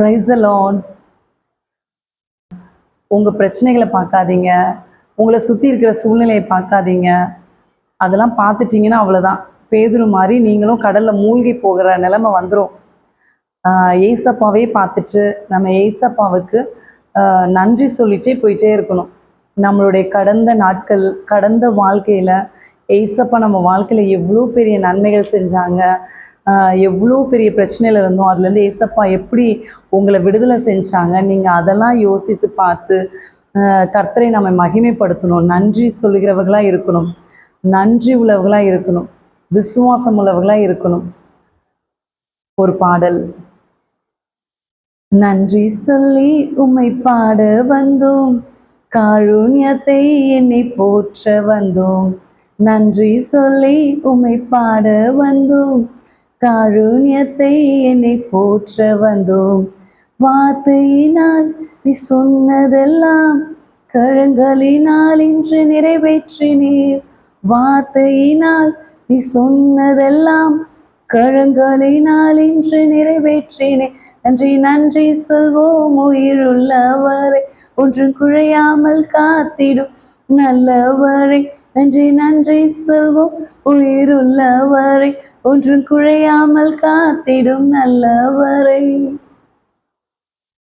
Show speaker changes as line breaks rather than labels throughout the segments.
Praise the Lord. உங்கள் பிரச்சனைகளை பார்க்காதீங்க, உங்களை சுற்றி இருக்கிற சூழ்நிலையை பார்க்காதீங்க. அதெல்லாம் பார்த்துட்டிங்கன்னா அவ்வளோதான். பேதுரு மாதிரி நீங்களும் கடலில் மூழ்கி போகிற நிலைமை வந்துடும். ஏசப்பாவே பார்த்துட்டு நம்ம ஏசப்பாவுக்கு நன்றி சொல்லிட்டே போயிட்டே இருக்கணும். நம்மளுடைய கடந்த நாட்கள், கடந்த வாழ்க்கையில் ஏசப்பா நம்ம வாழ்க்கையில் எவ்வளோ பெரிய நன்மைகள் செஞ்சாங்க, எவ்வளோ பெரிய பிரச்சனையில் இருந்தோம், அதுலேருந்து ஏசப்பா எப்படி உங்களை விடுதலை செஞ்சாங்க, நீங்கள் அதெல்லாம் யோசித்து பார்த்து கர்த்தரை நம்ம மகிமைப்படுத்தணும். நன்றி சொல்லுகிறவர்களாக இருக்கணும், நன்றி உள்ளவர்களாக இருக்கணும், விசுவாசம் உள்ளவர்களாக இருக்கணும். ஒரு பாடல். நன்றி சொல்லி உம்மை பாட வந்தோம், காருண்யத்தை என்னை போற்ற வந்தோம். நன்றி சொல்லி உம்மை பாட வந்தோம், காருண்யத்தை என்னை போற்ற வந்தோம். வார்த்தையினால் நீ சொன்னதெல்லாம் கரங்களினால் இன்று நிறைவேற்றினீர். வார்த்தையினால் நீ சொன்னதெல்லாம் கரங்களினால் இன்று நிறைவேற்றினீர். நன்றி நன்றி சொல்வோம் உயிருள்ளவரை, ஒன்றும் குறையாமல் காத்திடும் நல்லவரை. நன்றி நன்றி சொல்வோம் உயிருள்ளவரை, ஒன்றும் குறையாமல் காத்திடும் நல்லவரை.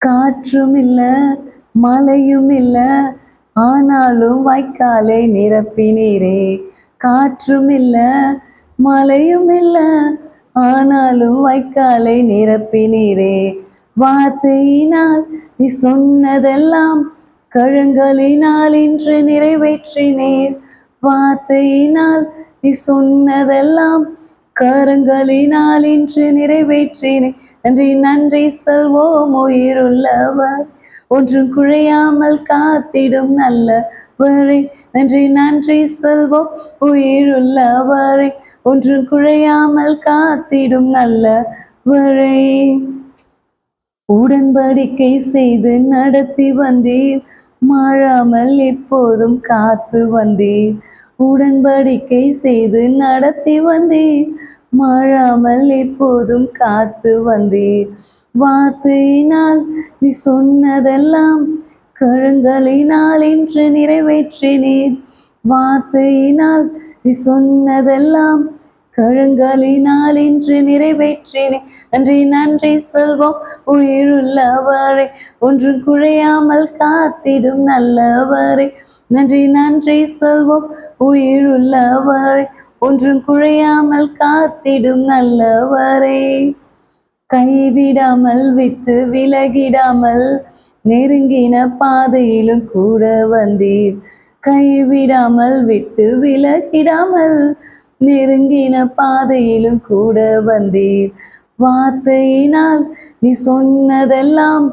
காற்றும் இல்லை மழையும் இல்லை, ஆனாலும் வாய்க்காலை நிரப்பினீரே. காற்றும் இல்லை மழையும் இல்லை, ஆனாலும் வாய்க்காலை நிரப்பினீரே. வார்த்தையினால் நீ சொன்னதெல்லாம் கரங்களினால் இன்று நிறைவேற்றினீர். வார்த்தையினால் நீ சொன்னதெல்லாம் கரங்களினால் இன்று நிறைவேற்றினீர். நன்றி நன்றி சொல்வோம் உயிருள்ளவர், ஒன்றும் குறையாமல் காத்திடும் நல்லவரை. நன்றி நன்றி சொல்வோம் உயிருள்ளவரை, ஒன்றும் குறையாமல் காத்திடும் நல்லவரை. உடன்படிக்கை செய்து நடத்தி வந்தீர், மாறாமல் எப்போதும் காத்து வந்தீர். உடன்படிக்கை செய்து நடத்தி வந்தீர், மாறாமல் எப்போதும் காத்து வந்தீர். வார்த்தையினால் நீ சொன்னதெல்லாம் கரங்களினால் இன்று நிறைவேற்றினீர். வார்த்தையினால் நீ சொன்னதெல்லாம் கரங்களினால் இன்று நிறைவேற்றினேன். நன்றி நன்றி சொல்வோம் உயிருள்ளவரை, ஒன்றும் குறையாமல் காத்திடும் நல்லவரை. நன்றி நன்றி சொல்வோம் உயிருள்ளவரை, ஒன்றும் குறையாமல் காத்திடும் நல்லவரை. கைவிடாமல் விட்டு விலகிடாமல் நெருங்கின பாதையிலும் கூட வந்தீர். கைவிடாமல் விட்டு விலகிடாமல் நெருங்கின பாதையிலும் கூட வந்தீர். வார்த்தையினால் நீ சொன்னதெல்லாம்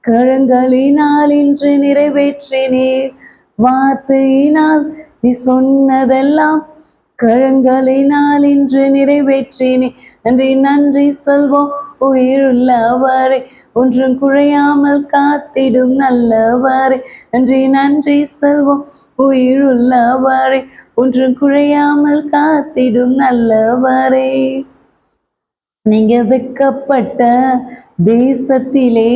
கரங்களினால் இன்று நிறைவேற்றினீர். வார்த்தையினால் நீ சொன்னதெல்லாம் கரங்களினால் இன்று நிறைவேற்றினீர். நன்றி நன்றி சொல்வோம் உயிருள்ளவரை, ஒன்றும் குறையாமல் காத்திடும் நல்லவரை. நன்றி நன்றி சொல்வோம் உயிருள்ளவரை, ஒன்றும் குறையாமல் காத்திடும் நல்லவரை. நீங்க வெட்கப்பட்ட தேசத்திலே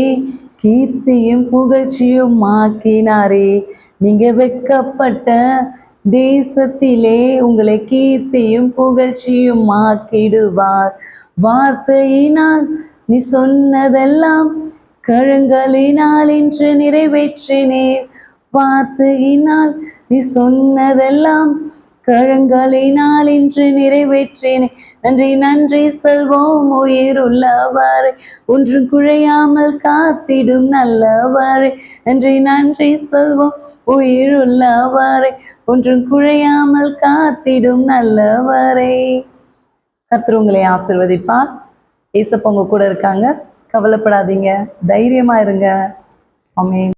கீர்த்தியும் புகழ்ச்சியும் ஆக்கினாரே. நீங்க வெட்கப்பட்ட தேசத்திலே உங்களை கீர்த்தியும் புகழ்ச்சியும் ஆக்கிடுவார். வார்த்தையினால் நீ சொன்னதெல்லாம் கரங்களினால் இன்று நிறைவேற்றினீர். வார்த்தையினால் நீ சொன்னதெல்லாம் கரங்களினால் இன்று நிறைவேற்றினேன். நன்றி நன்றி சொல்வோம் உயிருள்ளவரை, ஒன்றும் குறையாமல் காத்திடும் நல்லவரை. நன்றி நன்றி சொல்வோம் உயிருள்ளவரை, ஒன்றும் குறையாமல் காத்திடும் நல்லவரை. கர்த்தர் உங்களை ஆசீர்வதிப்பார். ஏசப்பா உங்க கூட இருக்காங்க, கவலைப்படாதீங்க, தைரியமா இருங்க. ஆமென்.